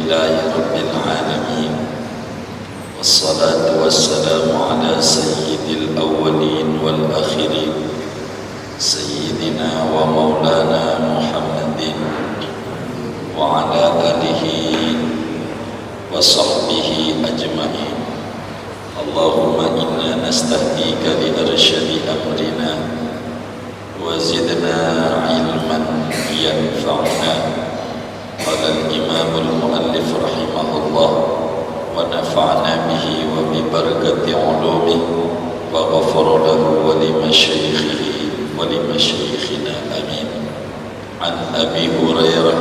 Alhamdulillahi Rabbil Alamin. Wassalatu wassalamu ala sayyidil awwalin wal akhirin, Sayyidina wa maulana Muhammadin wa ala alihi wa sahbihi ajma'in. Allahumma inna nastahdika li arsyadi amrina wa zidna ilman yanfa'una. Qala al-imam al-muallif rahimahullah wa nafa'na bihi wa bi barakati ulumihi wa ghafara lahu wa li masyaikhihi wa li masyaikhina amin. An Abi Hurairah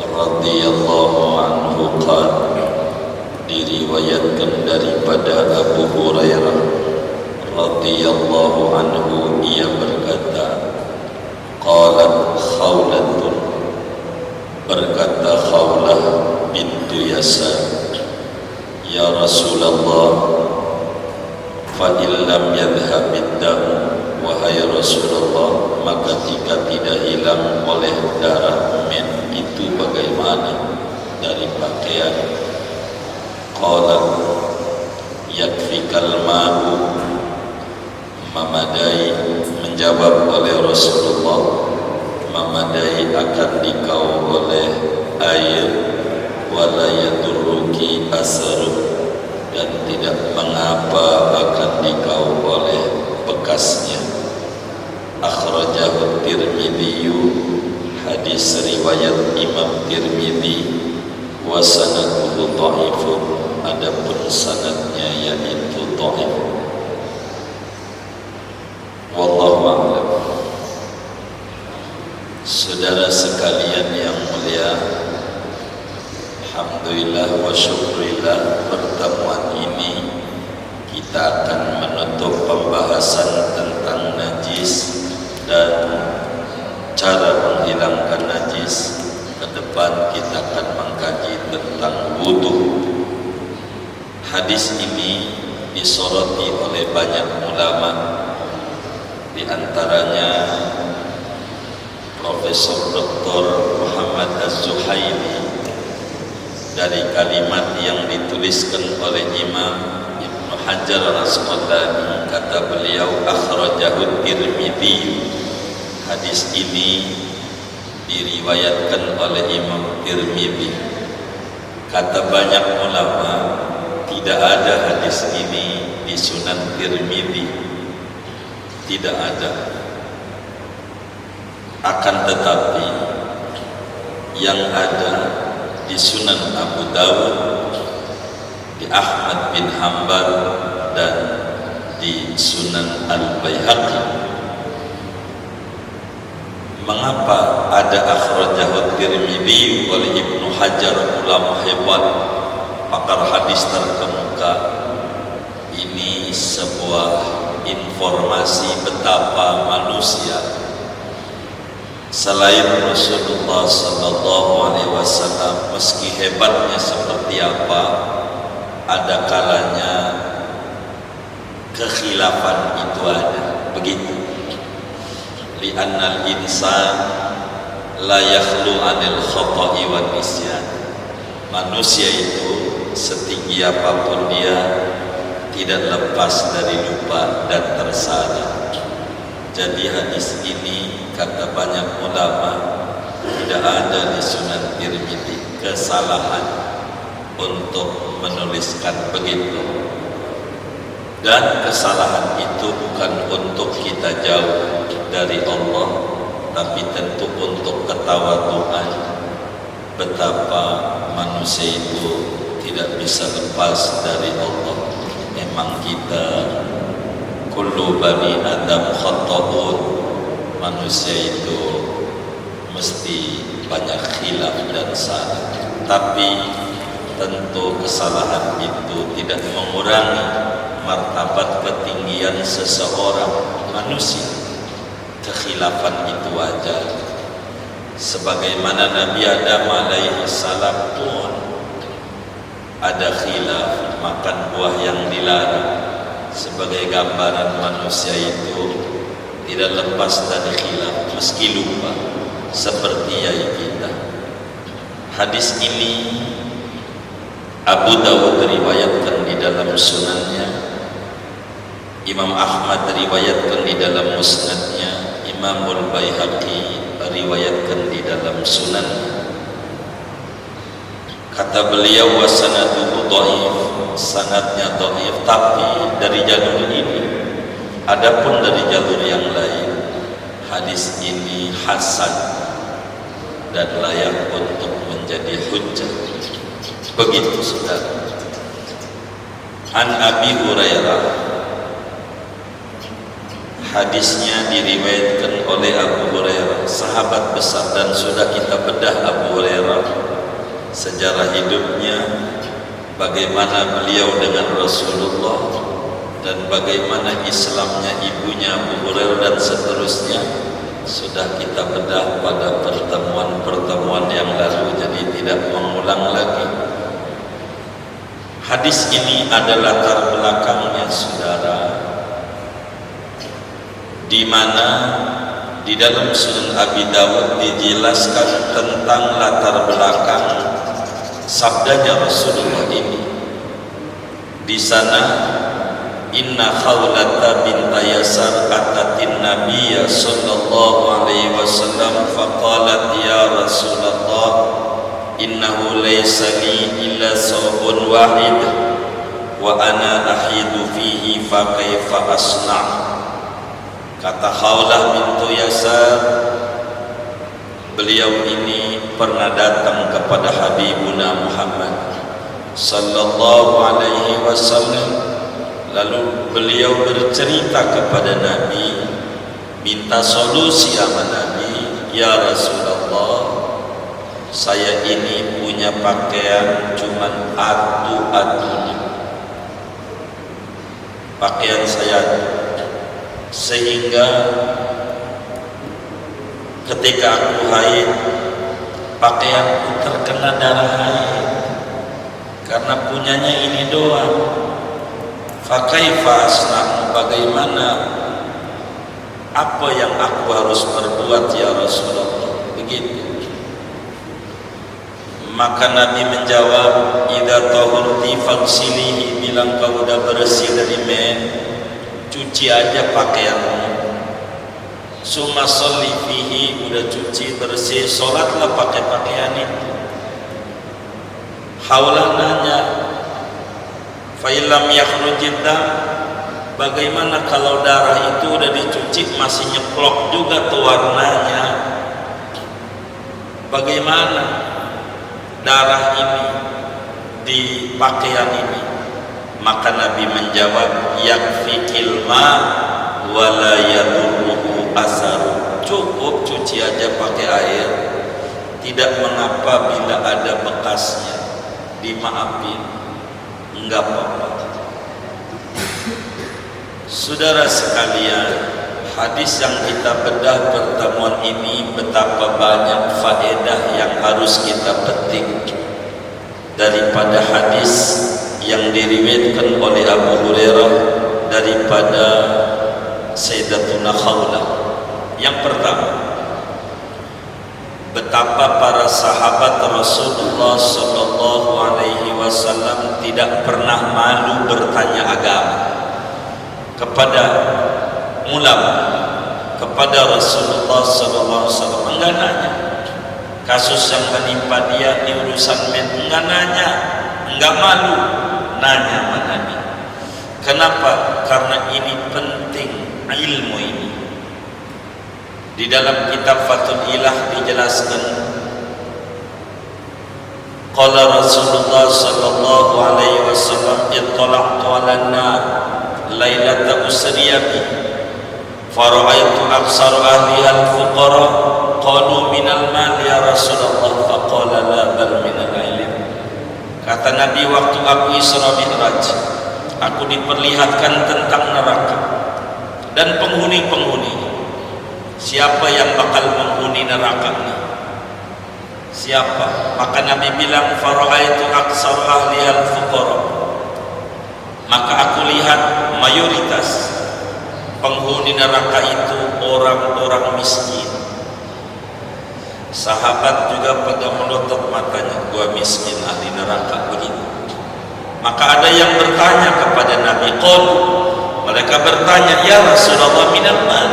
radhiyallahu anhu qala, diriwayatkan daripada Abu Hurairah radhiyallahu anhu, ia berkata, qalat Khawlatun, berkata Khawlah bintu Yasar, ya Rasulullah, fa illam yadhhabid dam, wahai Rasulullah, maka jika tidak hilang oleh darah men itu bagaimana dari pakaian? Qala yakfikal ma'u, memadai, menjawab oleh Rasulullah, memadai akan dikau oleh air, wala yadurruki asaru, dan tidak mengapa akan dikau oleh bekasnya. Akhrajahu Tirmidzi, hadis riwayat Imam Tirmidzi, wa sanaduhu dhaifun, adapun sanadnya yaitu dhaif. Wallahu a'lam. Saudara sekalian yang mulia, alhamdulillah wa syukurillah, pertemuan ini kita akan menutup pembahasan tentang najis dan cara menghilangkan najis. Ke depan kita akan mengkaji tentang wudu. Hadis ini disoroti oleh banyak ulama, di antaranya Profesor Dr. Muhammad Az-Zuhaili, dari kalimat yang dituliskan oleh Imam Ibnu Hajar Al-Asqalani, kata beliau, akhrajahu Tirmidzi, hadis ini diriwayatkan oleh Imam Tirmidzi. Kata banyak ulama, tidak ada hadis ini di Sunan Tirmidzi, tidak ada. Akan tetapi yang ada di Sunan Abu Dawud, di Ahmad bin Hanbal, dan di Sunan Al-Baihaqi. Mengapa ada akhrajahu Tirmidzi oleh Ibnu Hajar, ulama hebat, pakar hadis terkemuka? Ini sebuah informasi betapa manusia selain Rasulullah sallallahu alaihi wasallam, meski hebatnya seperti apa, ada kalanya kekhilafan itu ada, begitu. Li'annal insan la yakhlu 'anil khata'i wan nisyan. Manusia itu setinggi apapun dia tidak lepas dari lupa dan tersalah. Jadi hadis ini, kata banyak ulama, tidak ada di Sunan Tirmidzi kesalahan untuk menuliskan begitu. Dan kesalahan itu bukan untuk kita jauh dari Allah, tapi tentu untuk ketawaduan, betapa manusia itu tidak bisa lepas dari Allah. Memang kita kullu bani Adam khata'un, manusia itu mesti banyak khilaf dan salah. Tapi tentu kesalahan itu tidak mengurangi martabat ketinggian seseorang manusia. Kekhilafan itu wajar. Sebagaimana Nabi Adam alaihi salam pun ada khilaf, makan buah yang dilarang. Sebagai gambaran manusia itu tidak lepas dari khilaf, meski lupa, seperti yai kita. Hadis ini Abu Dawud riwayatkan di dalam sunannya, Imam Ahmad riwayatkan di dalam musnadnya, Imamul Baihaqi riwayatkan di dalam sunannya. Kata beliau, wasanaduhu dhaif, sanadnya dhaif, tapi dari jalur ini. Adapun dari jalur yang lain, hadis ini hasan dan layak untuk menjadi hujjah. Begitu saudara. An Abi Hurairah, hadisnya diriwayatkan oleh Abu Hurairah, sahabat besar, dan sudah kita bedah Abu Hurairah sejarah hidupnya, bagaimana beliau dengan Rasulullah dan bagaimana Islamnya ibunya Abu Hurairah dan seterusnya, sudah kita bedah pada pertemuan-pertemuan yang lalu, jadi tidak mengulang lagi. Hadis ini adalah latar belakangnya saudara, di mana di dalam Sunan Abi Dawud dijelaskan tentang latar belakang sabdanya Rasulullah ini. Di sana, inna Khawlata binta Yasar atatin Nabiyya sallallahu alaihi wasallam faqalat ya Rasulullah innahu laysa li illa sawbun wahid wa ana ahidu fihi fa kaifa asna'. Kata Khawlah bintu Yasar, beliau ini pernah datang kepada Habibuna Muhammad sallallahu alaihi wasallam, lalu beliau bercerita kepada Nabi, minta solusi sama Nabi. Ya Rasulullah, saya ini punya pakaian cuman atu-atunya, pakaian saya, sehingga ketika aku haid, pakaianku terkena darah haid karena punyanya ini doang. Fakaifa asna'u, bagaimana, apa yang aku harus perbuat ya Rasulullah? Begitu. Maka Nabi menjawab, idza tahurti faghsilihi, bilang kau udah bersih dari men, cuci aja pakaianmu. Summa sholli fihi, udah cuci bersih, sholatlah pakai pakaian itu. Haulah nanya, fa illam yakhrujid dam, bagaimana kalau darah itu udah dicuci masih nyeplok juga tuh warnanya? Bagaimana darah ini di pakaian ini? Maka Nabi menjawab, yakfikil ma wala yadurruhu asar, cukup cuci aja pakai air, tidak mengapa bila ada bekasnya, dimaafin, enggak apa-apa. Saudara sekalian, hadis yang kita bedah pertemuan ini, betapa banyak faedah yang harus kita petik daripada hadis yang diriwayatkan oleh Abu Hurairah daripada Sayyidatuna Khawlah. Yang pertama, betapa para sahabat Rasulullah sallallahu alaihi wasallam tidak pernah malu bertanya agama kepada ulama, kepada Rasulullah sallallahu alaihi wasallam. Enggak nanya kasus yang menimpa dia di urusan men, enggak nanya, enggak malu nanya sama Nabi. Kenapa? Karena ini penting ilmu ini. Di dalam kitab Fathul Ilah dijelaskan, qala Rasulullah sallallahu alaihi wasallam, ittala'tu 'alan nar lailata usriya bi fara'aitu aksar ahliha al-fuqara qalu minal mal ya Rasulullah faqala la bal minal ilm. Kata Nabi, waktu aku Isra Mi'raj, aku diperlihatkan tentang neraka dan penghuni-penghuni. Siapa yang bakal menghuni neraka ini? Siapa? Maka Nabi bilang, fara'aitu aksar ahli al-fuqara, maka aku lihat mayoritas penghuni neraka itu orang-orang miskin. Sahabat juga pada menutup matanya, gua miskin ahli neraka, begitu. Maka ada yang bertanya kepada Nabi, mereka bertanya, ya Rasulullah, minal mal,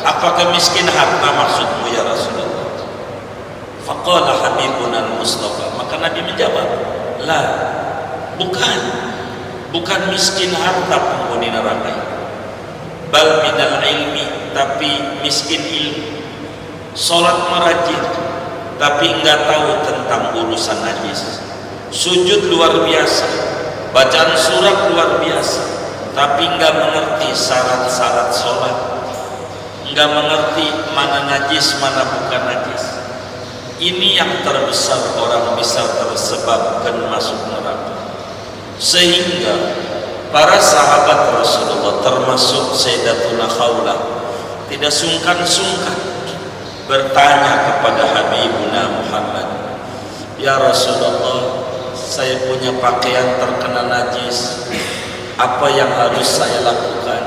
apakah miskin harta maksudmu ya Rasulullah? Faqala habibuna al-Mustafa, maka Nabi menjawab, la, bukan miskin harta penghuni neraka, bal minal ilmi, tapi miskin ilmu. Salat merajin tapi enggak tahu tentang urusan najis, sujud luar biasa, bacaan surat luar biasa, tapi enggak mengerti syarat-syarat sholat, enggak mengerti mana najis mana bukan najis. Ini yang terbesar orang bisa tersebabkan masuk neraka. Sehingga para sahabat Rasulullah termasuk Sayyidatuna Khawlah tidak sungkan-sungkan bertanya kepada Habibuna Muhammad, ya Rasulullah, saya punya pakaian terkena najis, apa yang harus saya lakukan?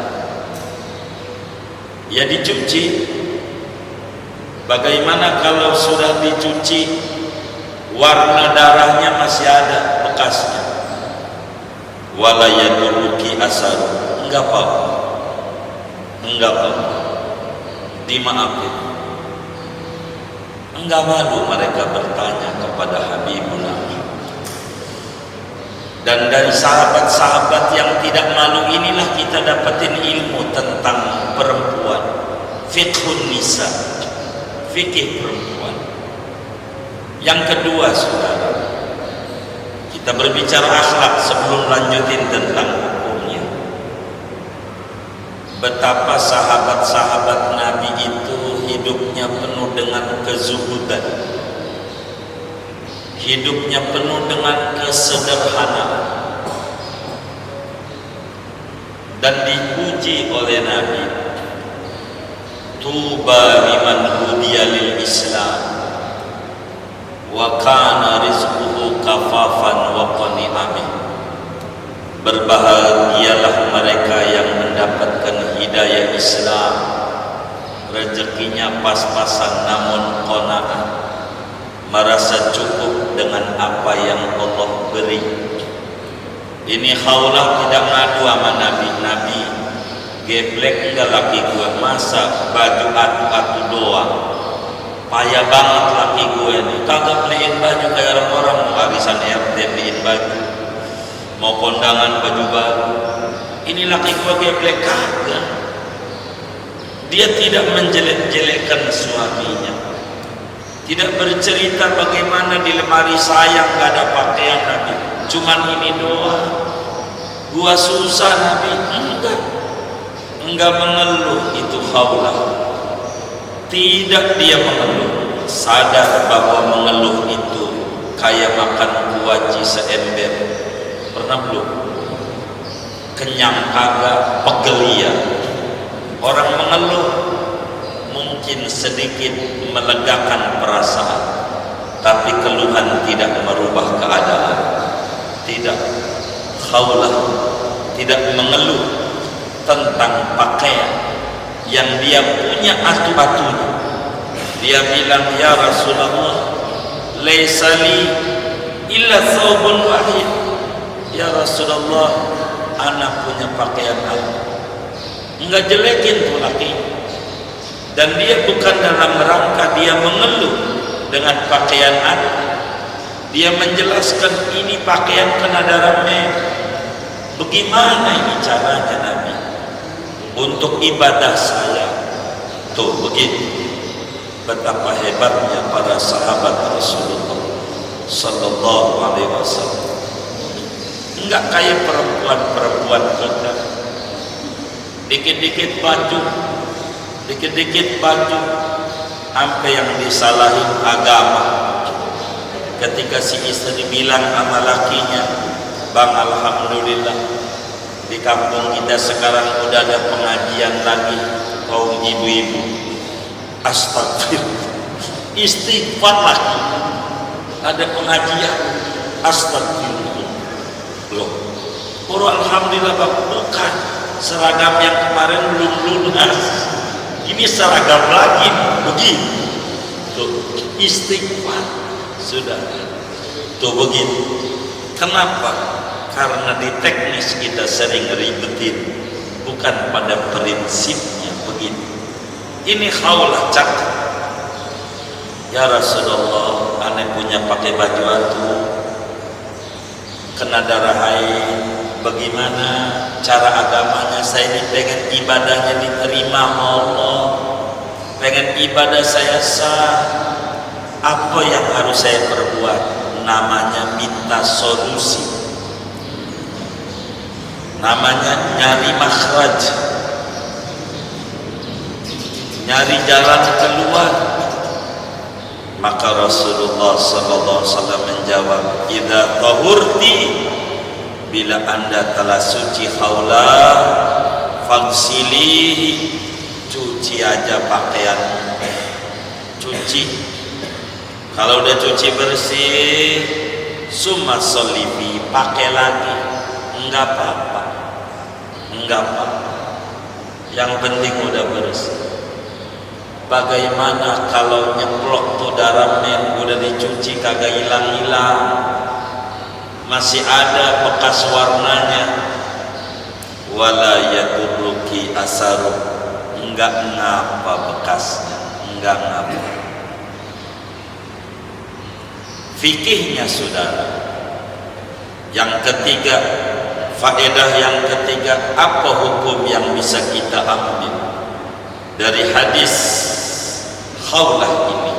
Ya dicuci. Bagaimana kalau sudah dicuci warna darahnya masih ada bekasnya? Wala yaduruki asaru, enggak apa-apa, dimaafkan. Enggak malu mereka bertanya kepada Habibuna. Dan dari sahabat-sahabat yang tidak malu inilah kita dapatin ilmu tentang perempuan, fiqhun nisa, fikih perempuan. Yang kedua, saudara, kita berbicara akhlak sebelum lanjutin tentang hukumnya. Betapa sahabat-sahabat Nabi itu hidupnya penuh dengan kezuhudan, hidupnya penuh dengan kesederhanaan, dan dipuji oleh Nabi, tuba liman hudiya lil Islam wa kana rizquhu kafafan wa qani'amin. Berbahagialah mereka yang mendapatkan hidayah Islam, rezekinya pas-pasan namun qanaah, merasa cukup dengan apa yang Allah beri. Ini Khawlah tidak ngadu sama Nabi. Nabi, geblek enggak laki gue, masa baju atu-atu doang, payah banget laki gue nih, kagak beliin baju kayak orang-orang mau arisan RT beliin baju, mau kondangan baju baru. Ini laki gue geblek, kagak. Dia tidak menjelek-jelekkan suaminya, tidak bercerita bagaimana di lemari saya nggak ada pakaian Nabi, cuman ini doang, gua susah Nabi. Enggak mengeluh. Itu Khawlah, tidak dia mengeluh, sadar bahwa mengeluh itu kayak makan kuaci seember. Pernah belum? Kenyang kagak, pegel iya. Orang mengeluh mungkin sedikit melegakan perasaan, tapi keluhan tidak merubah keadaan. Tidak. Khawlah tidak mengeluh tentang pakaian yang dia punya atu-atunya. Dia bilang, ya Rasulullah, laisa li illa thawbun wahid. Ya Rasulullah, anak punya pakaian aku. Enggak jelekin tuh laki. Dan dia bukan dalam rangka dia mengeluh dengan pakaian anak. Dia menjelaskan, ini pakaian kena darah merah. Bagaimana ini caranya Nabi untuk ibadah saya? Tuh begitu. Betapa hebatnya para sahabat Rasulullah sallallahu alaihi wasallam. Enggak kayak perempuan-perempuan kita. Dikit-dikit baju, sampai yang disalahin agama. Ketika si istri bilang sama lakinya, bang, alhamdulillah di kampung kita sekarang udah ada pengajian lagi kaum ibu-ibu. Astagfirullah, istighfar lagi, ada pengajian. Astagfirullah. Loh, alhamdulillah bang, bukan seragam yang kemarin belum lunas, ini seragam lagi. Begitu tuh, istighfar sudah tuh begitu. Kenapa? karena di teknis kita sering ribetin, bukan pada prinsipnya begitu. Ini khaulah cakap, ya Rasulullah, aneh punya pakai baju atu, kena darah haid, bagaimana cara agamanya? Saya ini pengen ibadahnya diterima Allah, pengen ibadah saya sah, apa yang harus saya perbuat? Namanya minta solusi, namanya nyari makhraj, nyari jalan keluar. Maka Rasulullah SAW menjawab, idza tahurti, bila anda telah suci khaulah, fagsilihi, cuci aja pakaian, cuci. Kalau udah cuci bersih, summa sholifi, pakai lagi, enggak apa-apa, enggak apa-apa. Yang penting udah bersih. Bagaimana kalau nyeplok tuh darah men udah dicuci kagak hilang-hilang, masih ada bekas warnanya, wala yadurruki asaru, enggak ngapa bekasnya, enggak ngapa. Fikihnya saudara. Yang ketiga, faedah yang ketiga, apa hukum yang bisa kita ambil dari hadis khaulah ini?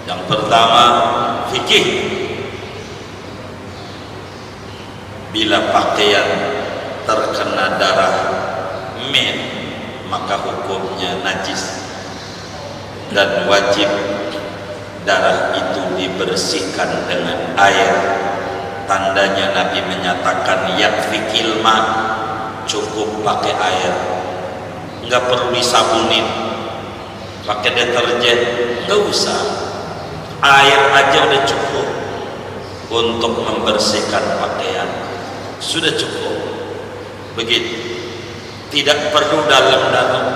Yang pertama, fikih, bila pakaian terkena darah men, maka hukumnya najis dan wajib darah itu dibersihkan dengan air. Tandanya Nabi menyatakan yakfikil ma, cukup pakai air, enggak perlu disabunin pakai deterjen, enggak usah, air aja udah cukup untuk membersihkan pakaian, sudah cukup begitu, tidak perlu dalam-dalam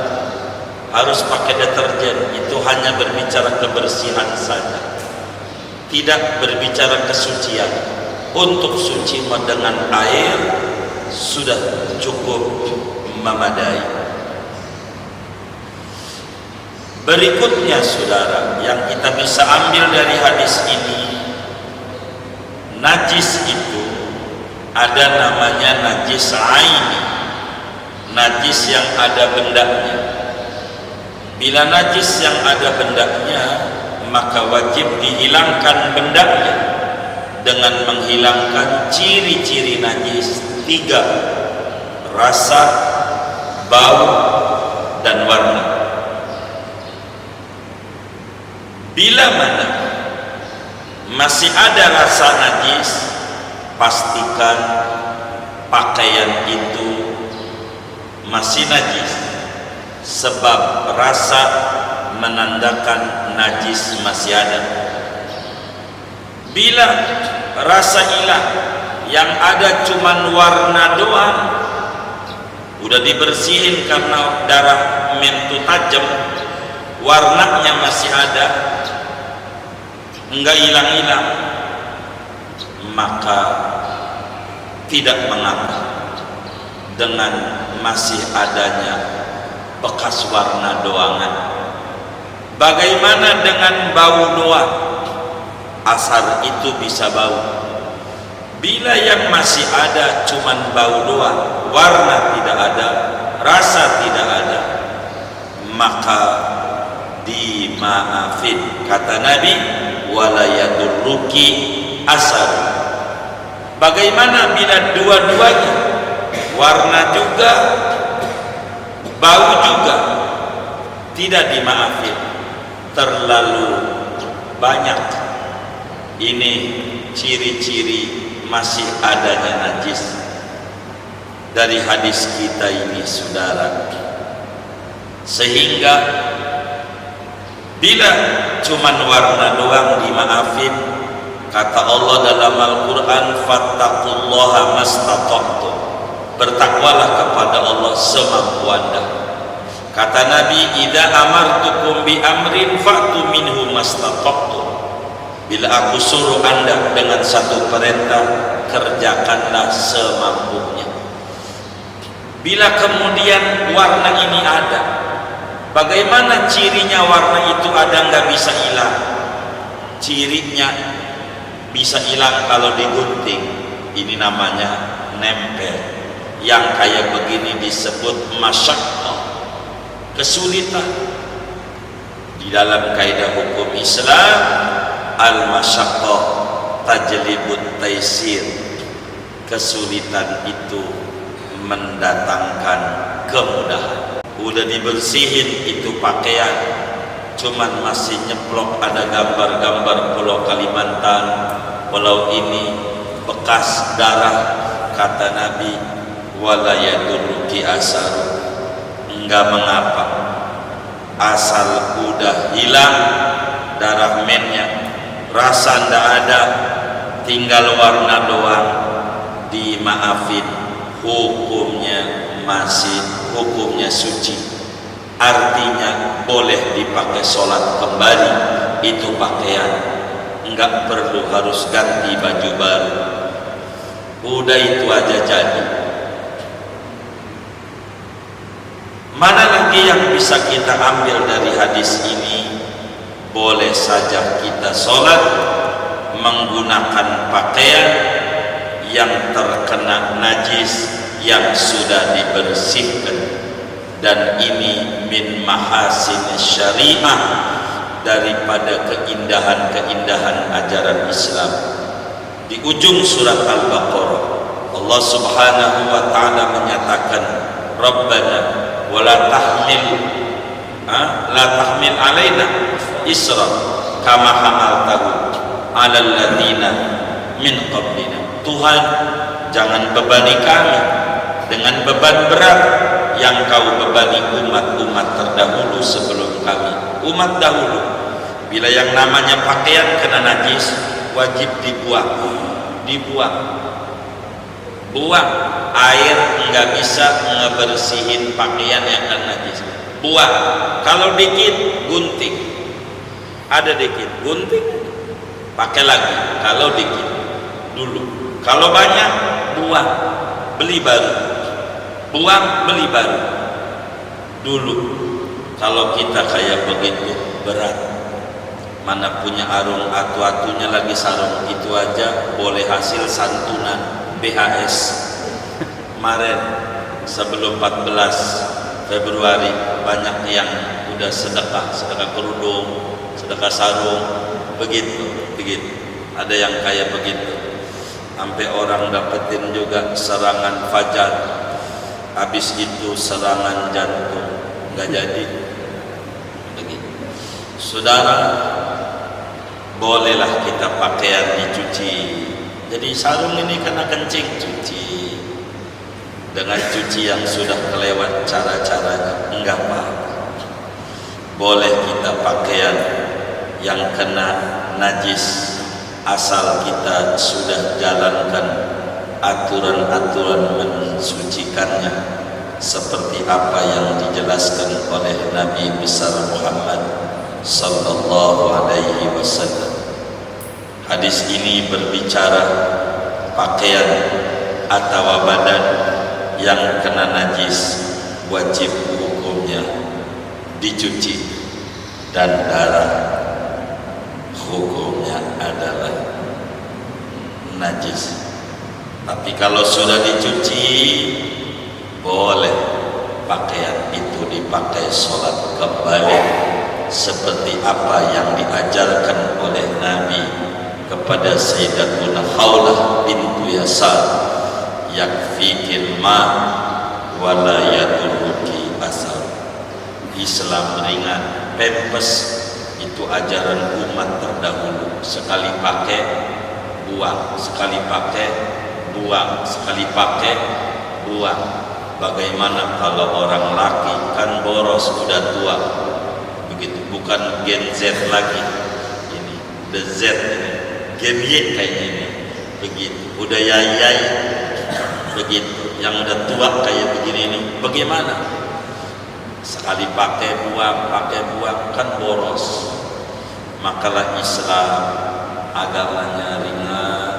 harus pakai deterjen. Itu hanya berbicara kebersihan saja, tidak berbicara kesucian. Untuk suci dengan air sudah cukup memadai. Berikutnya saudara, yang kita bisa ambil dari hadis ini, najis itu ada namanya najis aini, najis yang ada bendanya. Bila najis yang ada bendanya, maka wajib dihilangkan bendanya dengan menghilangkan ciri-ciri najis 3: rasa, bau, dan warna. Bila mana masih ada rasa najis, pastikan pakaian itu masih najis, sebab rasa menandakan najis masih ada. Bila rasa hilang, yang ada cuman warna doang, udah dibersihin karena darah mentu tajam, warnanya masih ada, enggak hilang-hilang, maka tidak mengapa dengan masih adanya bekas warna doangan. Bagaimana dengan bau doang? Asar itu bisa bau. Bila yang masih ada cuman bau doang, warna tidak ada, rasa tidak ada, maka dimaafin. Kata Nabi, wala yadurruki asar. Bagaimana bila dua-duanya, warna juga, bau juga, tidak dimaafin? Terlalu banyak. Ini ciri-ciri masih adanya najis dari hadis kita ini saudara. Sehingga bila cuman warna doang dimaafin, kata Allah dalam Al-Quran, fattaqullaha mastata'tum, bertakwalah kepada Allah semampu anda. Kata Nabi, idza amartukum bi amrin fa'tu minhu mastata'tum, bila aku suruh anda dengan satu perintah, kerjakanlah semampunya. Bila kemudian warna ini ada, bagaimana cirinya warna itu ada nggak bisa hilang? Cirinya bisa hilang kalau digunting. Ini namanya nempel. Yang kayak begini disebut masyaqqah, kesulitan. Di dalam kaidah hukum Islam, al-masyaqqah tajlibut taisir. Kesulitan itu mendatangkan kemudahan. Udah dibersihin itu pakaian, cuman masih nyeplok ada gambar-gambar Pulau Kalimantan, pulau ini bekas darah. Kata Nabi, wala yadurruki asaru, enggak mengapa, asal udah hilang darah mennya, rasa ndak ada, tinggal warna doang, dimaafin, hukumnya suci. Artinya boleh dipakai sholat kembali itu pakaian, enggak perlu harus ganti baju baru. Udah itu aja jadi. Mana lagi yang bisa kita ambil dari hadis ini? Boleh saja kita sholat menggunakan pakaian yang terkena najis yang sudah dibersihkan, dan ini min mahasin syariah, daripada keindahan-keindahan ajaran Islam. Di ujung surat Al-Baqarah Allah Subhanahu wa taala menyatakan, Rabbana wala tahmil alaina isra kama hamaltahu alal ladzina min qablina. Tuhan, jangan bebani kami dengan beban berat yang kau bebani umat-umat terdahulu sebelum kami. Umat dahulu, bila yang namanya pakaian kena najis, wajib dibuang. Buang. Air nggak bisa ngebersihin pakaian yang kena najis. Buang. Kalau dikit, gunting. Ada dikit, gunting, pakai lagi. Kalau dikit, dulu. Kalau banyak, buang, beli baru. Buang, beli baru. Dulu. Kalau kita kayak begitu, berat. Mana punya arung, atu-atunya lagi sarung, itu aja boleh hasil santunan BHS. Kemarin sebelum 14 Februari banyak yang udah sedekah kerudung, sedekah sarung, begitu. Ada yang kayak begitu. Sampai orang dapetin juga serangan fajar, habis itu serangan jantung, nggak jadi. Begitu. Saudara, bolehlah kita pakaian dicuci. Jadi sarung ini kena kencing, cuci. Dengan cuci yang sudah kelewat cara-caranya, enggak apa-apa. Boleh kita pakaian yang kena najis, asal kita sudah jalankan aturan-aturan mensucikannya, seperti apa yang dijelaskan oleh Nabi besar Muhammad sallallahu alaihi wasallam. Hadis ini berbicara pakaian atau badan yang kena najis wajib hukumnya dicuci, dan darah hukumnya adalah najis. Tapi kalau sudah dicuci, boleh pakaian itu dipakai sholat kembali, seperti apa yang diajarkan oleh Nabi kepada Sayyidatuna Khawlah bintu Yasar, yakfikil ma wala yadurruki asar. Islam ringan, pempes itu ajaran umat terdahulu. Sekali pakai buang, sekali pakai buang, sekali pakai buang. Bagaimana kalau orang laki kan boros, udah tua begitu, bukan gen Z lagi, ini udah Z ini, gen Y kayaknya ini begitu, udah yayai begitu, yang udah tua kayak begini ini bagaimana? Sekali pakai buang kan boros. Makalah Islam agamanya ringan,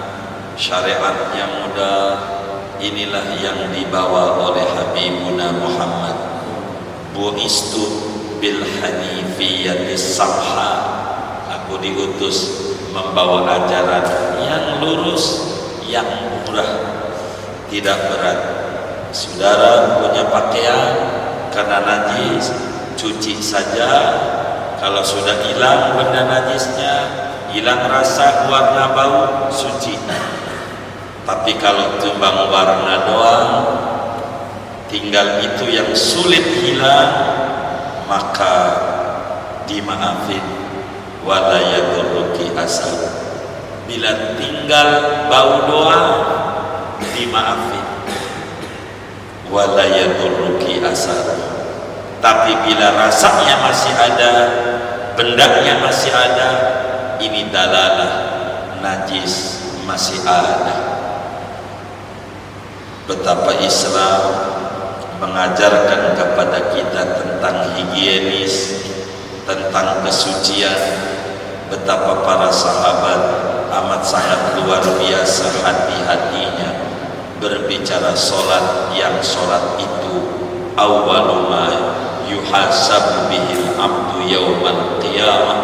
syariatnya mudah. Inilah yang dibawa oleh Habibuna Muhammad. Bu'istu bil hanifiyatis samha. Aku diutus membawa ajaran yang lurus, yang murah, tidak berat. Saudara punya pakaian karena najis, cuci saja. Kalau sudah hilang benda najisnya, hilang rasa, warna, bau, suci. Tapi kalau tumbang warna doang, tinggal itu yang sulit hilang, maka dimaafin. Wala yadurruki asal. Bila tinggal bau doang, dimaafin. Wala yadurruki asal. Tapi bila rasanya masih ada, bendanya masih ada, ini dalalah najis masih ada. Betapa Islam mengajarkan kepada kita tentang higienis, tentang kesucian. Betapa para sahabat amat sangat luar biasa hati-hatinya berbicara solat, yang solat itu awwalu ma yuhasabu bihil abdu yaumal qiyamah,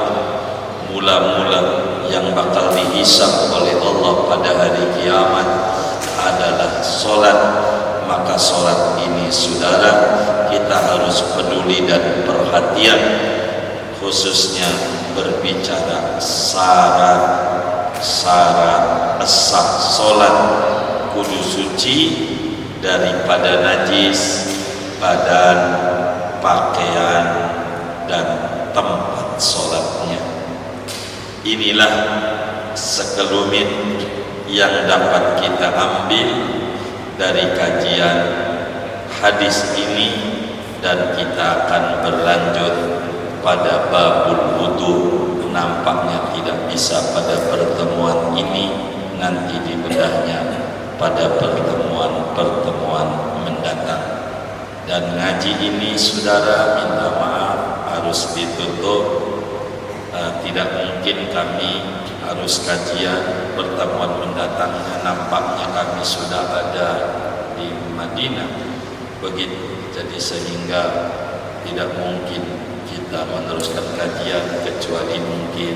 mula-mula yang bakal dihisab oleh Allah pada hari kiamat adalah solat. Maka solat ini saudara, kita harus peduli dan perhatian, khususnya berbicara syarat sah solat. Kudu suci daripada najis badan, pakaian, dan tempat solatnya. Inilah sekelumit yang dapat kita ambil dari kajian hadis ini, dan kita akan berlanjut pada babul wudu. Nampaknya tidak bisa pada pertemuan ini, nanti dibedahnya pada pertemuan mendatang. Dan ngaji ini saudara, minta maaf harus ditutup. Tidak mungkin kami harus kajian pertemuan mendatangnya, nampaknya kami sudah ada di Madinah begitu. Jadi sehingga tidak mungkin kita meneruskan kajian, kecuali mungkin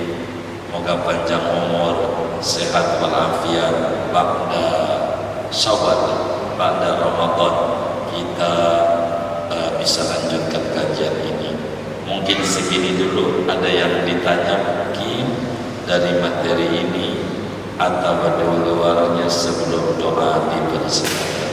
moga panjang umur, sehat walafiat, ba'da Syawal, ba'da Ramadan kita bisa lanjutkan kajian ini. Mungkin segini dulu. Ada yang ditanya mungkin dari materi ini atau di luarnya sebelum doa dipersilakan.